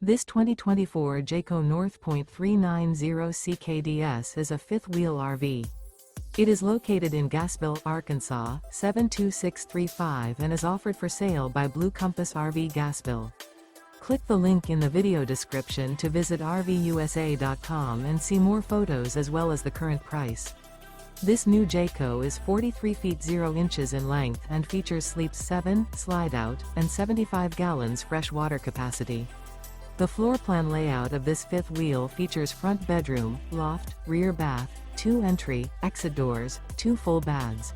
This 2024 Jayco North Point 390 CKDS is a fifth-wheel RV. It is located in Gassville, Arkansas, 72635 and is offered for sale by Blue Compass RV Gassville. Click the link in the video description to visit RVUSA.com and see more photos as well as the current price. This new Jayco is 43 feet 0 inches in length and features sleeps 7, slide-out, and 75 gallons fresh water capacity. The floor plan layout of this fifth wheel features front bedroom, loft, rear bath, 2 entry, exit doors, 2 full baths.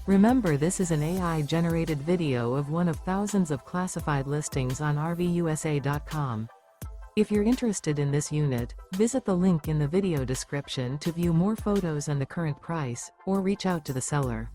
Remember, this is an AI-generated video of one of thousands of classified listings on RVUSA.com. If you're interested in this unit, visit the link in the video description to view more photos and the current price, or reach out to the seller.